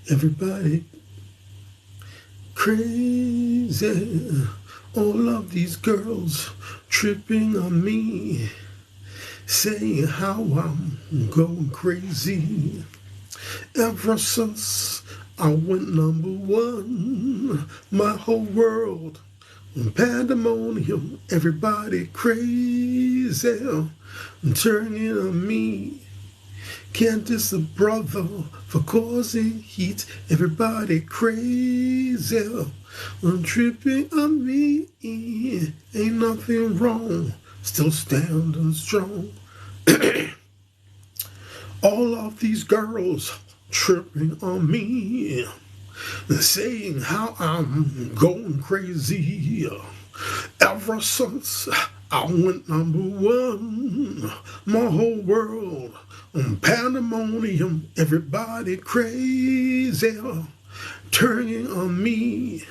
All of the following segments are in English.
Everybody crazy. All of these girls tripping on me, saying how I'm going crazy. Ever since I went number one, my whole world pandemonium. Everybody crazy, turning on me. Can't diss a brother for causing heat. Everybody crazy, tripping on me. Ain't nothing wrong, still standing strong. All of these girls tripping on me, saying how I'm going crazy. Ever since I went number one, my whole world on pandemonium. Everybody crazy, turning on me.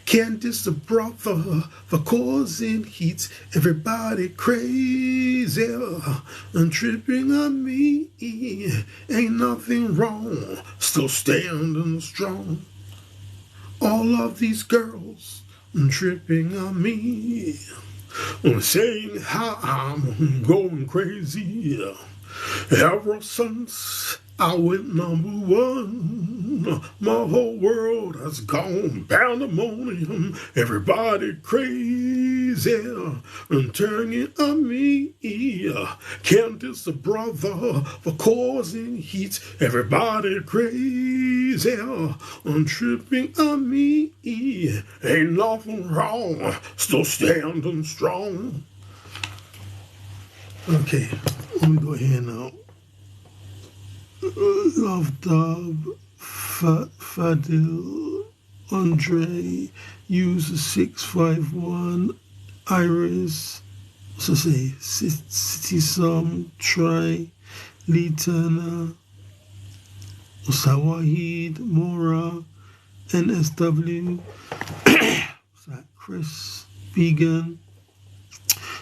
Can't diss a brother for causing heat. Everybody crazy and tripping on me. Ain't nothing wrong, still standing strong. All of these girls tripping on me, saying how I'm going crazy. Ever since I went number one, my whole world has gone pandemonium. Everybody crazy and turning on me. Can't diss a brother for causing heat. Everybody crazy and tripping on me. Ain't nothing wrong, still standing strong. Okay, let me go here now. Love Dub, Fadil, Andre, User 651, Iris, what's I say? City Sum, Try, Lee Turner, Wahid, Mora, NSW, what's that? Chris, Vegan,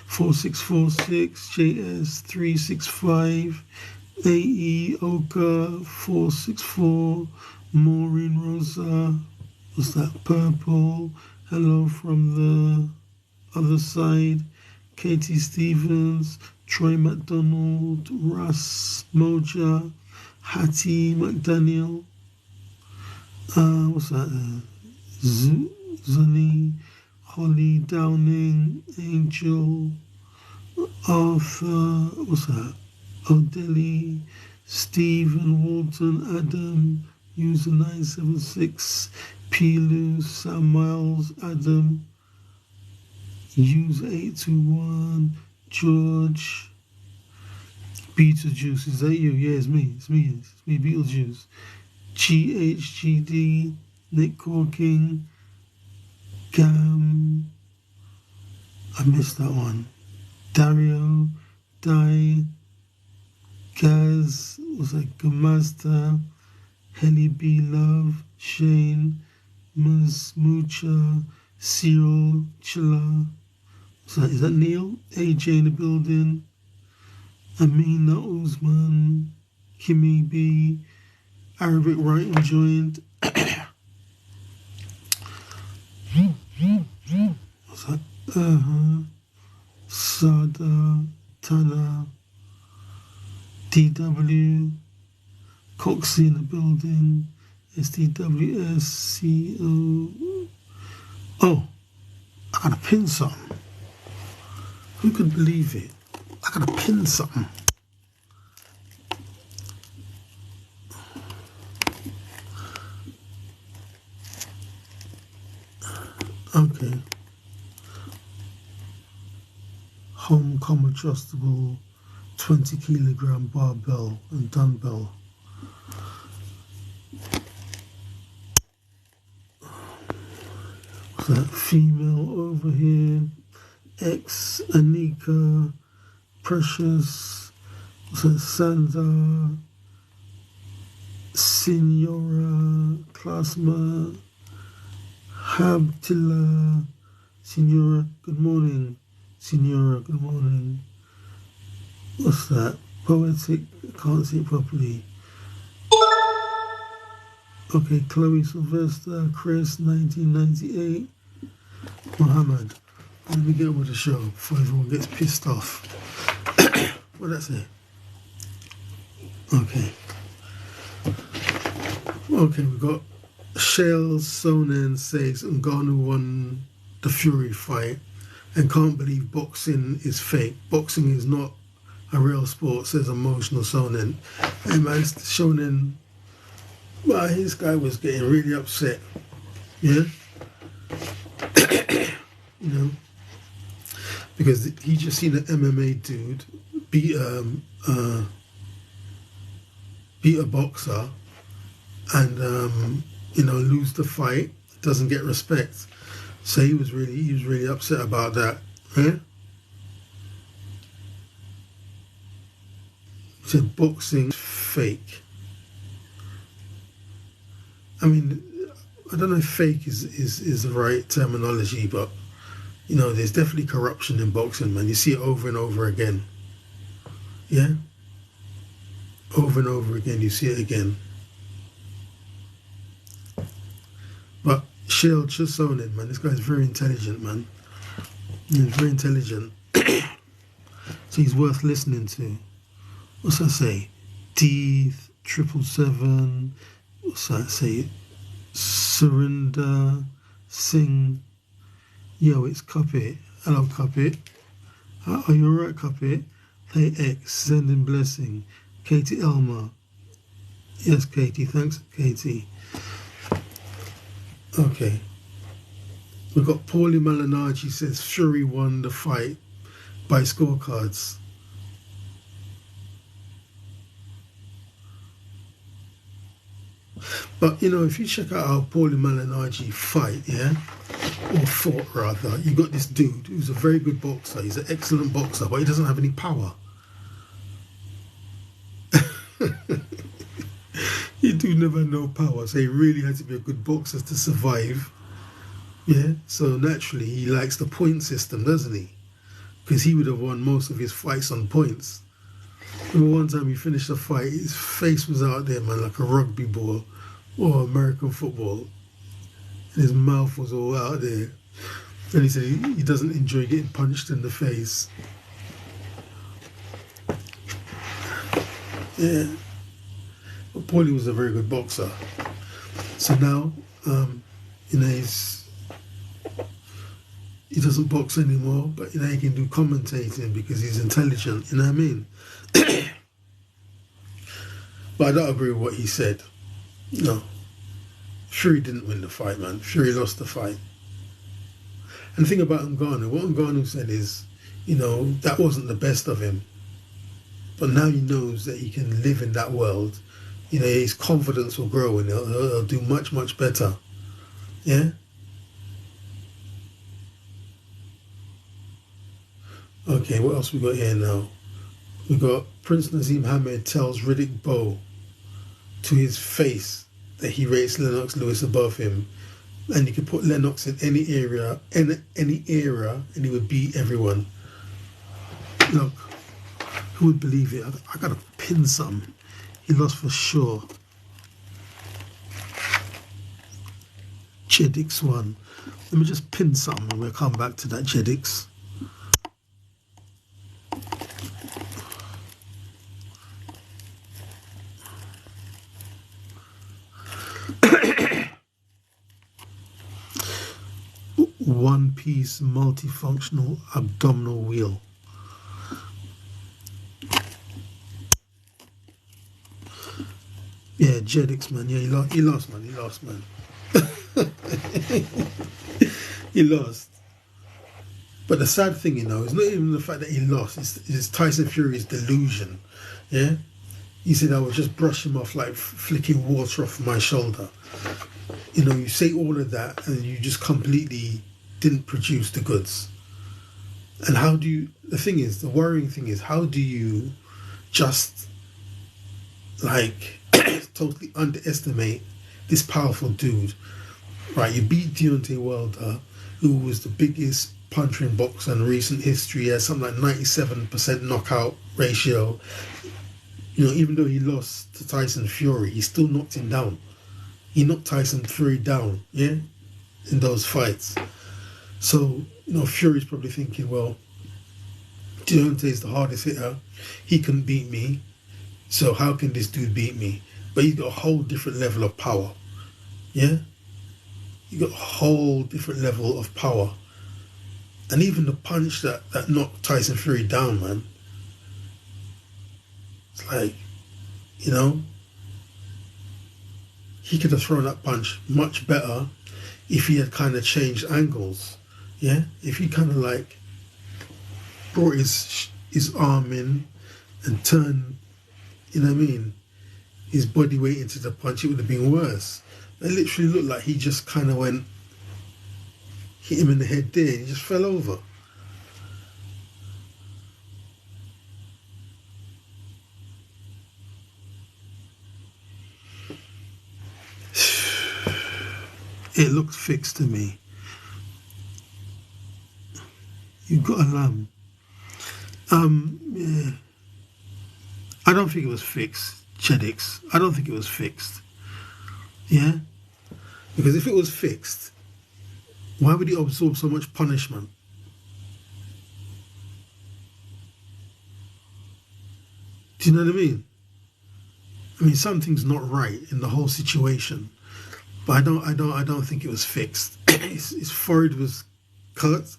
4646, JS365, AE Oka 464, Maureen Rosa, what's that? Purple, hello from the other side, Katie Stevens, Troy McDonald, Russ Moja, Hattie McDaniel, what's that? Zuni, Holly Downing, Angel, Arthur, what's that? O'Delly, Stephen Walton, Adam, user 976, Pilu, Sam Miles, Adam, user 821, George, Beetlejuice, is that you? Yeah, it's me, Beetlejuice, GHGD, Nick Corking, Gam, I missed that one, Dario, Di, Gaz, was like Gamazda, Henny B Love, Shane, Mucha, Cyril, Chilla, is that Neil? AJ in the building, Amina Usman, Kimmy B, Arabic Writing joined. What's that? Sada, Tana, DW, Coxie in the building, SDWSCO. Oh, I gotta pin something. Who could believe it? I gotta pin something. Okay. Home adjustable 20 kilogram barbell and dumbbell. What's that? Female over here. X, Anika, Precious, what's that? Sandra, Signora, Plasma, Habtilla, Signora, good morning. Signora, good morning. What's that? Poetic, I can't see it properly. Okay, Chloe Sylvester, Chris, 1998. Muhammad. Let me get on with the show before everyone gets pissed off. What did I say? Okay. Okay, we got Shale Sonnen says Ngannou won the Fury fight and can't believe boxing is fake. Boxing is not a real sport, says Emotional Sonnen. Hey man, Sonnen, well, this guy was getting really upset. Yeah? You know? Because he just seen an MMA dude beat beat a boxer and lose the fight, doesn't get respect. So he was really upset about that. Yeah? He said boxing fake. I mean, I don't know if fake is the right terminology, but there's definitely corruption in boxing, man. You see it over and over again. Yeah? Over and over again, you see it again. But Shield, just on it, man. This guy's very intelligent, man. He's very intelligent. So he's worth listening to. What's that say? D777. What's that say? Surinder Singh. Yo, it's Cuppet. Hello, Cuppet. Are you alright, Cuppet? Hey, X, sending blessing. Katie Elmer. Yes, Katie. Thanks, Katie. Okay. We've got Paulie Malignaggi says Fury won the fight by scorecards. But, if you check out how Paulie Malignaggi fight, yeah? Or fought, rather, you got this dude who's a very good boxer. He's an excellent boxer, but he doesn't have any power. You do never know power, so he really had to be a good boxer to survive. Yeah, so naturally he likes the point system, doesn't he? Because he would have won most of his fights on points. Remember one time he finished a fight, his face was out there, man, like a rugby ball or American football. And his mouth was all out there. And he said he doesn't enjoy getting punched in the face. Yeah. But Paulie was a very good boxer. So now, he doesn't box anymore, but he can do commentating because he's intelligent, you know what I mean? But I don't agree with what he said. No. Fury didn't win the fight, man. Fury lost the fight. And the thing about Ngannou, what Ngannou said is, that wasn't the best of him. But now he knows that he can live in that world. His confidence will grow and he'll do much, much better. Yeah? Okay, what else we got here now? We got Prince Nazim Hamed tells Riddick Bowe to his face that he rates Lennox Lewis above him. And you could put Lennox in any era, and he would beat everyone. Look, who would believe it? I gotta pin some. He lost for sure. Jedix won. Let me just pin something and we'll come back to that Jedix. One-piece multifunctional abdominal wheel. Yeah, Jedix, man. Yeah, he lost, man. He lost. But the sad thing, it's not even the fact that he lost. It's Tyson Fury's delusion. Yeah? He said, I was just brushing off like flicking water off my shoulder. You say all of that and you just completely didn't produce the goods. And the worrying thing is, how do you just totally underestimate this powerful dude? Right, you beat Deontay Wilder, who was the biggest puncher in boxing in recent history. He has something like 97% knockout ratio. Even though he lost to Tyson Fury, he still knocked him down. he knocked Tyson Fury down, yeah, in those fights. So, Fury's probably thinking, well, Deontay's the hardest hitter. He couldn't beat me. So how can this dude beat me? But he's got a whole different level of power. Yeah? He got a whole different level of power. And even the punch that knocked Tyson Fury down, man. It's like, he could have thrown that punch much better if he had kind of changed angles. Yeah? If he kind of like brought his arm in and turned, his body weight into the punch, it would have been worse. It literally looked like he just kind of hit him in the head there, and he just fell over. It looked fixed to me. You've got a lamb. Yeah. I don't think it was fixed, Chedix. I don't think it was fixed. Yeah? Because if it was fixed, why would he absorb so much punishment? Do you know what I mean? I mean, something's not right in the whole situation. But I don't think it was fixed. His forehead was cut.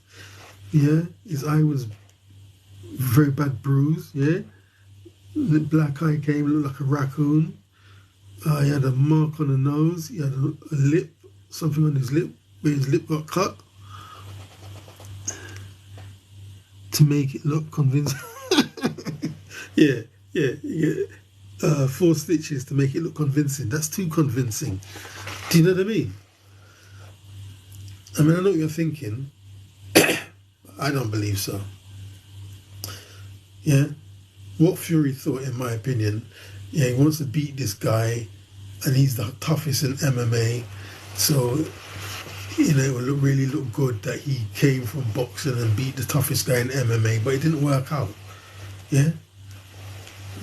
Yeah? His eye was very bad bruise. Yeah? The black eye came, looked like a raccoon. He had a mark on the nose. He had a lip, something on his lip, where his lip got cut. To make it look convincing. yeah. 4 stitches to make it look convincing. That's too convincing. Do you know what I mean? I know what you're thinking. I don't believe so. Yeah? What Fury thought, in my opinion, he wants to beat this guy, and he's the toughest in MMA. So, it will really look good that he came from boxing and beat the toughest guy in MMA, but it didn't work out. Yeah?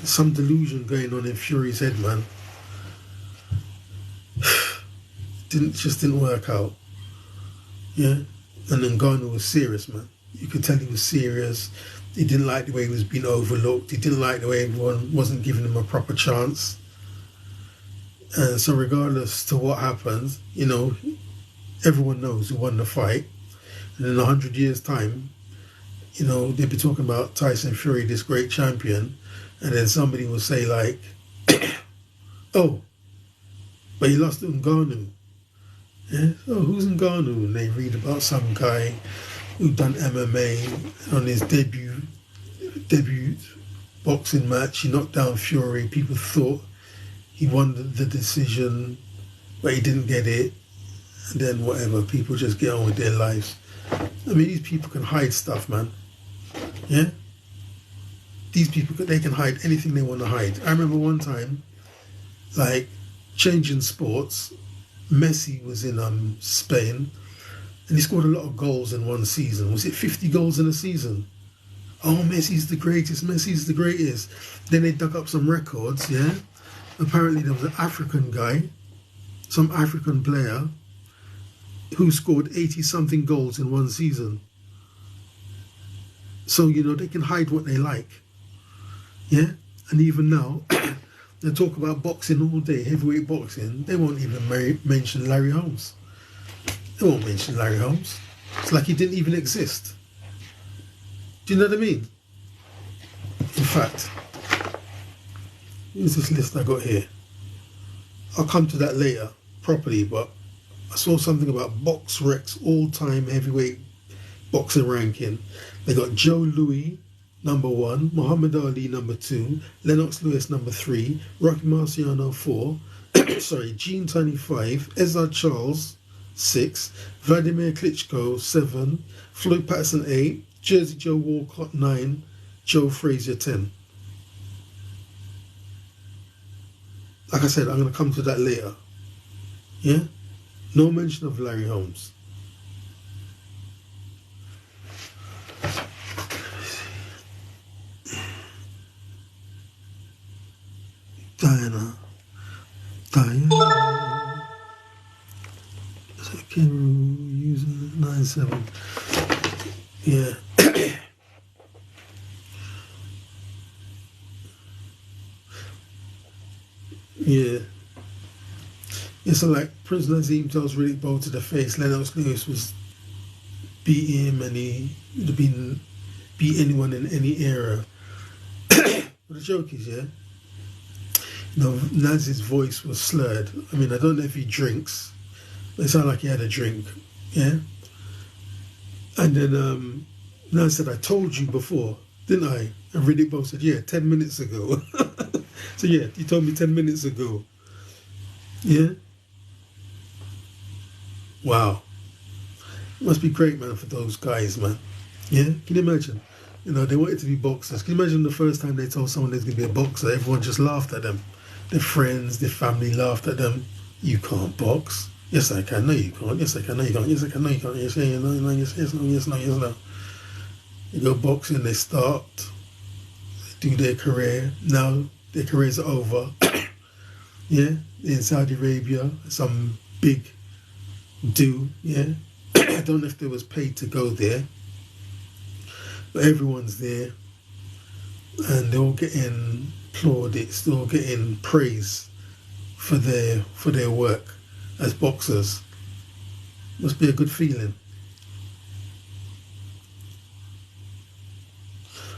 Some delusion going on in Fury's head, man. Just didn't work out. Yeah? And then Ngannou was serious, man. You could tell he was serious. He didn't like the way he was being overlooked. He didn't like the way everyone wasn't giving him a proper chance. And so regardless to what happened, everyone knows who won the fight. And in 100 years' time, they'll be talking about Tyson Fury, this great champion, and then somebody will say like, oh, but he lost to Ngannou. Yeah? Oh, who's Ngannou? And they read about some guy who done MMA on his debut boxing match. He knocked down Fury. People thought he won the decision, but he didn't get it. And then whatever, people just get on with their lives. I mean, these people can hide stuff, man. Yeah? These people, they can hide anything they want to hide. I remember one time, like, changing sports, Messi was in Spain, and he scored a lot of goals in one season. Was it 50 goals in a season? Oh, Messi's the greatest, Messi's the greatest. Then they dug up some records, yeah? Apparently there was an African guy, some African player, who scored 80-something goals in one season. So, they can hide what they like. Yeah? And even now, they talk about boxing all day, heavyweight boxing. They won't even mention Larry Holmes. They won't mention Larry Holmes. It's like he didn't even exist. Do you know what I mean? In fact, here's this list I got here. I'll come to that later, properly, but I saw something about BoxRec's all-time heavyweight boxing ranking. They got Joe Louis, number 1, Muhammad Ali, number 2, Lennox Lewis, number 3, Rocky Marciano, 4, Gene Tunney, 5, Ezra Charles, 6, Vladimir Klitschko, 7, Floyd Patterson, 8, Jersey Joe Walcott, 9, Joe Frazier, 10. Like I said, I'm going to come to that later. Yeah? No mention of Larry Holmes. Diana. Shakur using 9-7. Yeah. Yeah. Yeah, so like Prince Nazim tells Riddick Bowe to the face, Lennox Lewis was beat him and he would have been beat anyone in any era. But the joke is, yeah, Naz's voice was slurred. I mean, I don't know if he drinks, but it sounded like he had a drink, yeah? And then Naz said, I told you before, didn't I? And Riddick Bowe said, yeah, 10 minutes ago. So yeah, you told me 10 minutes ago. Yeah? Wow. It must be great, man, for those guys, man. Yeah? Can you imagine? You know, they wanted to be boxers. Can you imagine the first time they told someone they're going to be a boxer? Everyone just laughed at them. Their friends, their family laughed at them. You can't box. Yes, I can. No, you can't. Yes, I can. No, you can't. Yes, I can. No, you can't. Yes, yeah, no, no, yes, yes, no, yes, no, yes, no. You go boxing, they start, they do their career. Now their careers are over. Yeah, in Saudi Arabia, some big do, yeah. I don't know if they was paid to go there, but everyone's there, and they're all getting plaudits, they're all getting praise for their work as boxers. Must be a good feeling.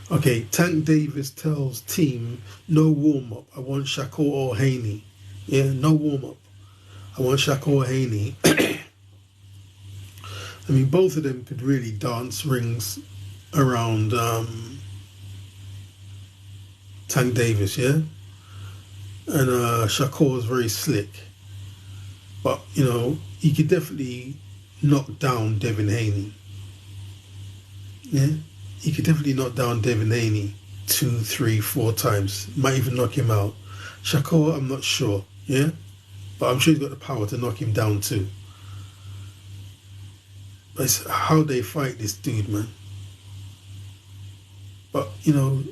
Okay, Tank Davis tells team, no warm-up. I want Shakur or Haney. Yeah, no warm-up. I want Shakur or Haney. I mean, both of them could really dance rings around Tank Davis, yeah? And Shakur is very slick. But, you know, he could definitely knock down Devin Haney. Yeah? He could definitely knock down Devin Haney 2, 3, 4 times. Might even knock him out. Shakur, I'm not sure, yeah? But I'm sure he's got the power to knock him down too. But it's how they fight this dude, man. But, you know,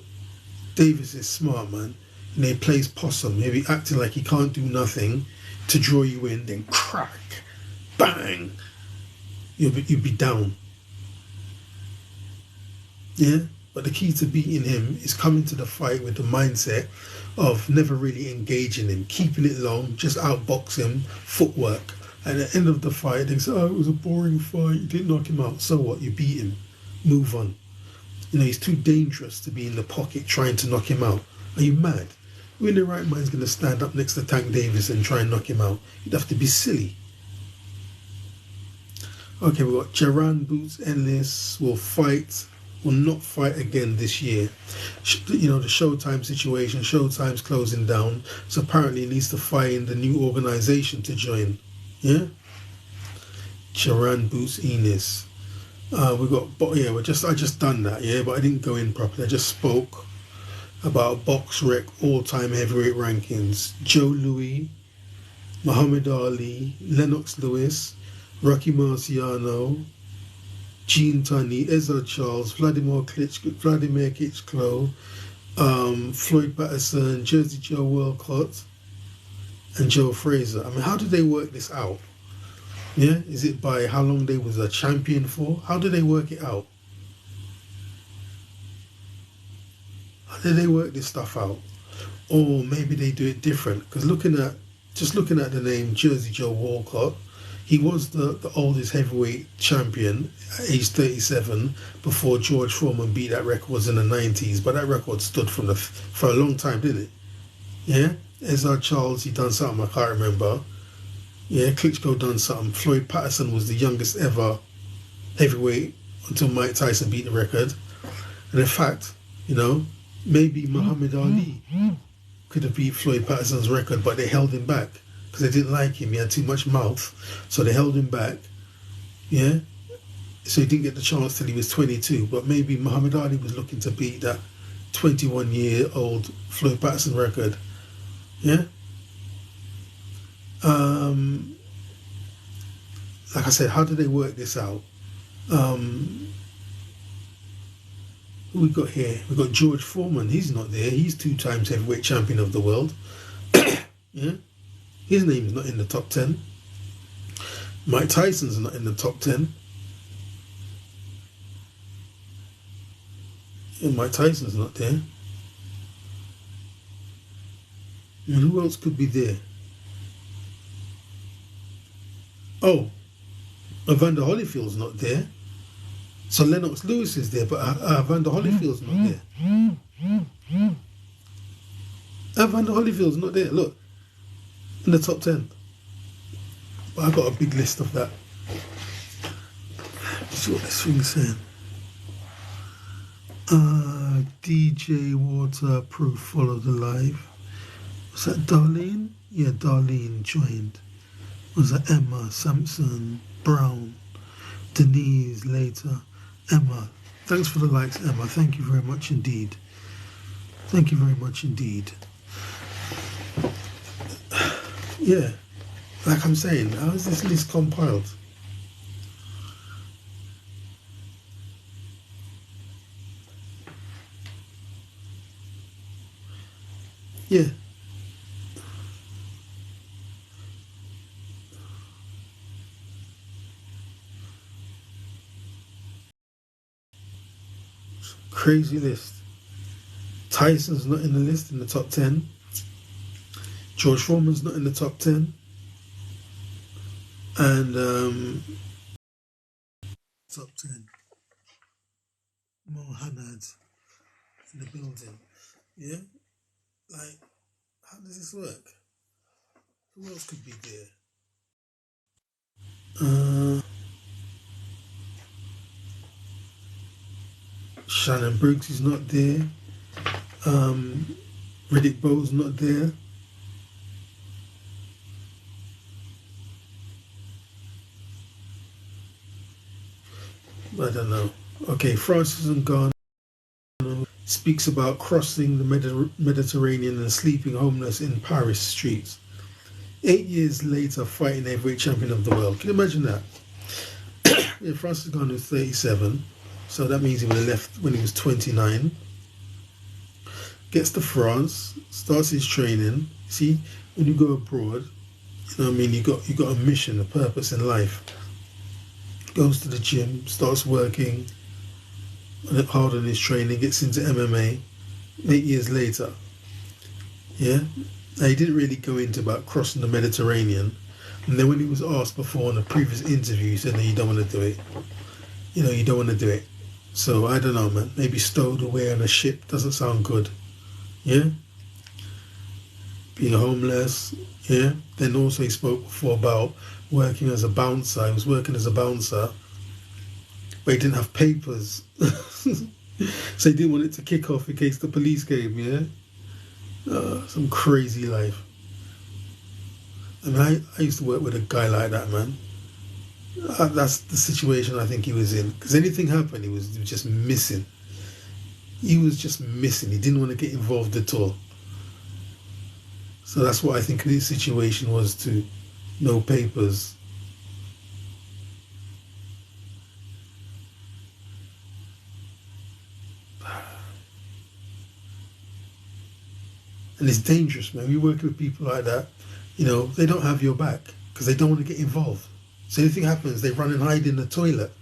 Davis is smart, man. And he plays possum. He'll be acting like he can't do nothing to draw you in, then crack, bang. You'll be down. Yeah, but the key to beating him is coming to the fight with the mindset of never really engaging him, keeping it long, just outbox him, footwork. And at the end of the fight, they say, oh, it was a boring fight, you didn't knock him out. So what? You beat him. Move on. You know, he's too dangerous to be in the pocket trying to knock him out. Are you mad? Who in their right mind's going to stand up next to Tank Davis and try and knock him out? You'd have to be silly. Okay, we've got Jaran Boots Endless will not fight again this year. You know, the Showtime situation, Showtime's closing down, so apparently he needs to find the new organisation to join. Yeah? Jaran Boots Enos. I just done that, yeah, but I didn't go in properly. I just spoke about Box Rec all-time heavyweight rankings. Joe Louis, Muhammad Ali, Lennox Lewis, Rocky Marciano, Gene Tunney, Ezra Charles, Vladimir Klitschko, Floyd Patterson, Jersey Joe Walcott, and Joe Fraser. I mean, how did they work this out? Yeah, is it by how long they was a champion for? How did they work it out? How did they work this stuff out? Or maybe they do it different. Because looking at the name Jersey Joe Walcott, he was the oldest heavyweight champion at age 37 before George Foreman beat that record. Was in the 90s, but that record stood for a long time, didn't it? Yeah? Ezra Charles, he done something I can't remember. Yeah, Klitschko done something. Floyd Patterson was the youngest ever heavyweight until Mike Tyson beat the record. And in fact, you know, maybe Muhammad Ali could have beat Floyd Patterson's record, but they held him back because they didn't like him. He had too much mouth, so they held him back. Yeah, so he didn't get the chance till he was 22. But maybe Muhammad Ali was looking to beat that 21-year-old Floyd Patterson record. Yeah. Like I said, how did they work this out? Who we got here? We got George Foreman. He's not there. He's 2 times heavyweight champion of the world. Yeah, his name's not in the top 10. Mike Tyson's not in the top 10. Yeah, Mike Tyson's not there. And who else could be there? Oh, Evander Holyfield's not there. So Lennox Lewis is there, but Evander Holyfield's not there. Evander Holyfield's not there. Look, in the top 10. But I've got a big list of that. Let's see what this thing's saying. DJ Waterproof followed the live. Was that Darlene? Yeah, Darlene joined. Was that Emma, Sampson, Brown, Denise later? Emma. Thanks for the likes, Emma. Thank you very much indeed. Thank you very much indeed. Yeah, like I'm saying, how is this list compiled? Yeah. Crazy list. Tyson's not in the list in the top 10. George Foreman's not in the top 10. And top 10. Mohanad in the building. Yeah? Like, how does this work? Who else could be there? Shannon Briggs is not there. Riddick Bowe's not there. I don't know. Okay, Francis Ngannou speaks about crossing the Mediterranean and sleeping homeless in Paris streets. 8 years later, fighting heavyweight champion of the world. Can you imagine that? Yeah, Francis Ngannou is 37, so that means he would have left when he was 29. Gets to France, starts his training. See, when you go abroad, you know what I mean, you got a mission, a purpose in life. Goes to the gym, starts working hard on his training, gets into MMA. 8 years later, yeah. Now, he didn't really go into about crossing the Mediterranean, and then when he was asked before in a previous interview, he said, "No, you don't want to do it. You know, you don't want to do it." So I don't know, man. Maybe stowed away on a ship doesn't sound good. Yeah. Being homeless. Yeah. Then also he spoke before about working as a bouncer. He was working as a bouncer, but he didn't have papers. So he didn't want it to kick off in case the police came, yeah? Some crazy life. I mean, I used to work with a guy like that, man. That's the situation I think he was in. Because anything happened, he was just missing. He was just missing. He didn't want to get involved at all. So that's what I think his situation was too. No papers. And it's dangerous, man. We work with people like that, you know, they don't have your back because they don't want to get involved. So anything happens, they run and hide in the toilet.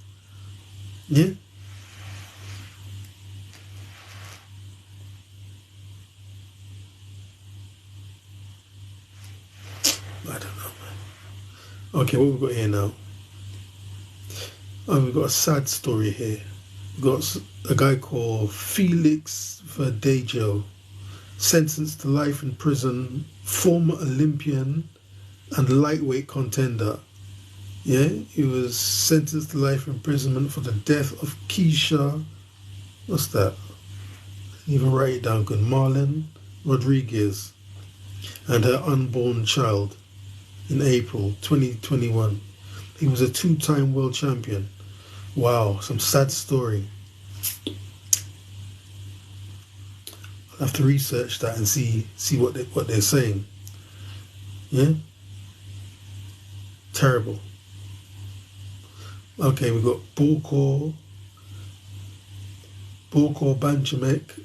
Yeah? I don't know, man. Okay, what we've got here now? Oh, we've got a sad story here. We've got a guy called Felix Verdejo, sentenced to life in prison, former Olympian and lightweight contender. Yeah, he was sentenced to life imprisonment for the death of Keisha, what's that? Even write it down good. Marlon Rodriguez and her unborn child in April 2021. He was a two-time world champion. Wow, some sad story. I'll have to research that and see what they're saying. Yeah? Terrible. Okay, we've got Borko Banchamek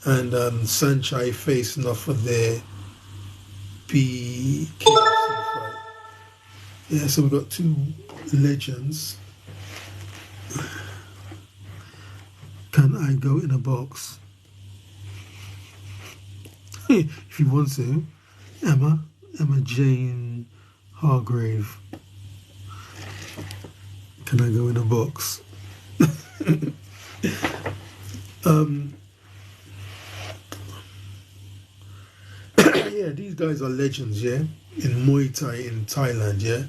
and Sanchai facing off for their BKFC right. Yeah, so we've got two legends. Can I go in a box? If you want to. Emma Jane Hargrave. Can I go in a box? Yeah, these guys are legends, yeah, in Muay Thai in Thailand, yeah.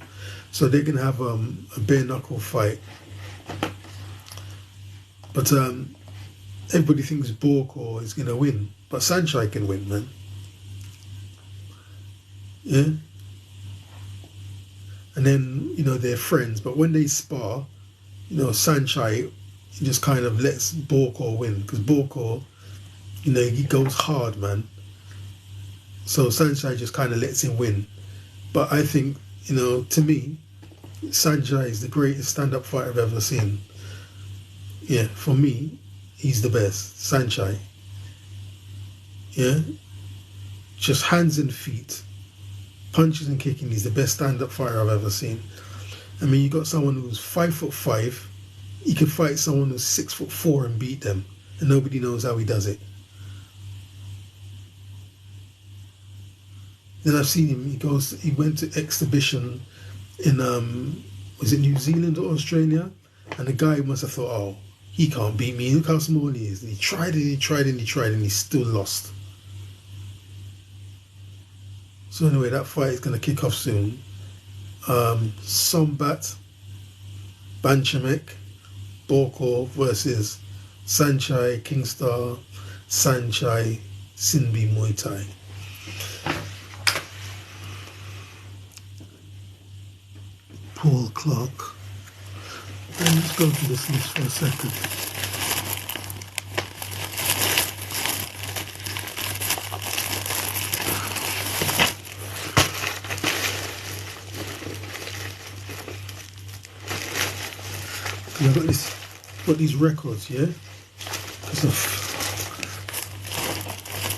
So they can have a bare knuckle fight. But everybody thinks Borko is gonna win, but Sanchai can win, man. Yeah. And then, you know, they're friends, but when they spar, you know, Sanchai just kind of lets Borko win, because Borko, you know, he goes hard, man. So Sanchai just kind of lets him win. But I think, you know, to me, Sanchai is the greatest stand-up fighter I've ever seen. Yeah, for me, he's the best. Sanchai. Yeah? Just hands and feet. Punches and kicking. He's the best stand-up fighter I've ever seen. I mean, you got someone who's 5'5". He can fight someone who's 6'4" and beat them. And nobody knows how he does it. Then I've seen him. He went to exhibition in was it New Zealand or Australia? And the guy must have thought, oh, he can't beat me. Look how small he is. And he tried, and he still lost. So anyway, that fight is going to kick off soon. Sombat Banchamek Borko versus Sanchai Kingstar Sanchai Sinbi Muay Thai. Paul Clark. Let's go to this list for a second. I've got these records, yeah?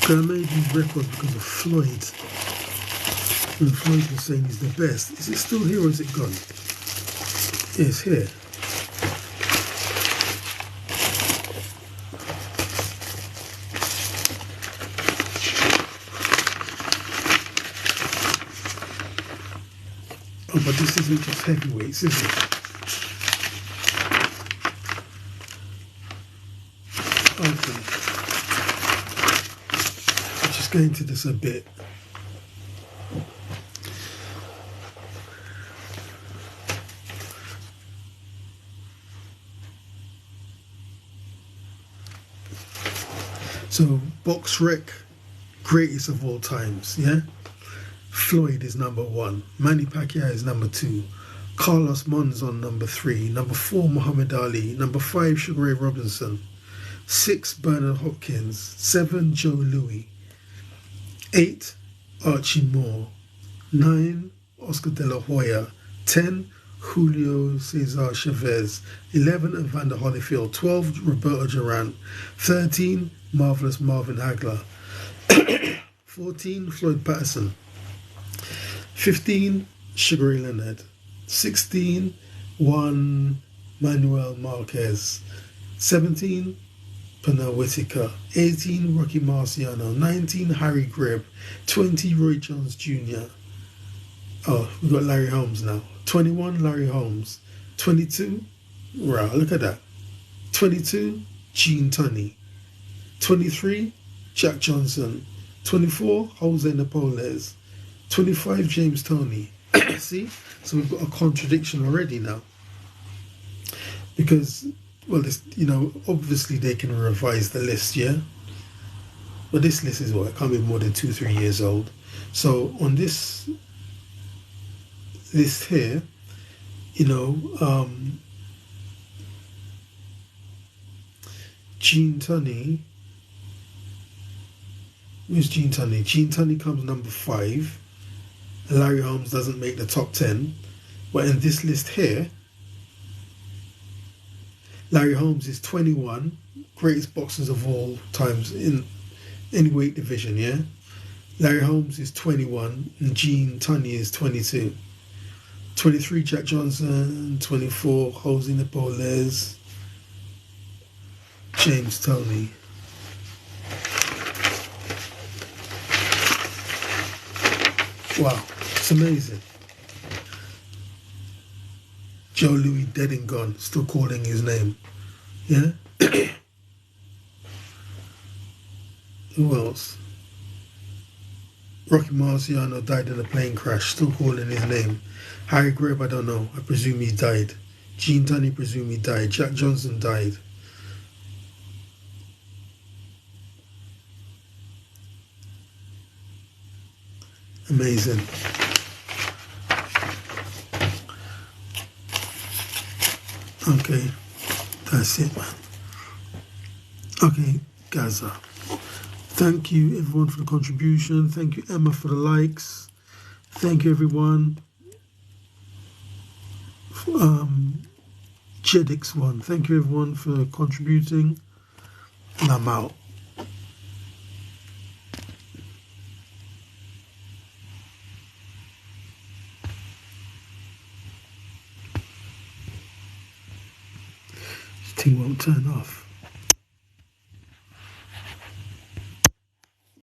I made these records because of Floyd. And Floyd was saying he's the best. Is it still here or is it gone? Yeah, it's here. Oh, but this isn't just heavyweights, is it? Okay. I'll just go into this a bit. So, Box Rec, greatest of all times, yeah? Floyd is number 1. Manny Pacquiao is number 2. Carlos Monzon, number 3. Number 4, Muhammad Ali. Number 5, Sugar Ray Robinson. 6, Bernard Hopkins. 7, Joe Louis. 8, Archie Moore. 9, Oscar De La Hoya. 10, Julio Cesar Chavez. 11, Evander Holyfield. 12, Roberto Duran. 13, Marvelous Marvin Hagler. 14, Floyd Patterson. 15, Sugar Ray Leonard. 16, Juan Manuel Marquez. 17, Pernell Whitaker. 18, Rocky Marciano. 19, Harry Greb. 20, Roy Jones Jr. Oh, we've got Larry Holmes now. 21, Larry Holmes. 22, wow, look at that. 22, Gene Tunney. 23, Jack Johnson. 24, Jose Napoles. 25, James Toney. See? So we've got a contradiction already now. Because, well, this, you know, obviously they can revise the list, yeah? But this list is what? It can't be more than 2-3 years old. So on this list here, you know, Gene Tunney. Where's Gene Tunney? Gene Tunney comes number 5. Larry Holmes doesn't make the top 10. But in this list here, Larry Holmes is 21, greatest boxers of all times in any weight division, yeah? Larry Holmes is 21 and Gene Tunney is 22. 23, Jack Johnson. 24, Jose Napoles. James Toney. Wow, it's amazing. Joe Louis dead and gone, still calling his name. Yeah? Who else? Rocky Marciano died in a plane crash, still calling his name. Harry Greb, I don't know. I presume he died. Gene Tunney, presume he died. Jack Johnson died. Amazing. Okay, that's it, man. Okay, Gaza. Thank you, everyone, for the contribution. Thank you, Emma, for the likes. Thank you, everyone. Jedix1. Thank you, everyone, for contributing. And I'm out. This thing won't turn off.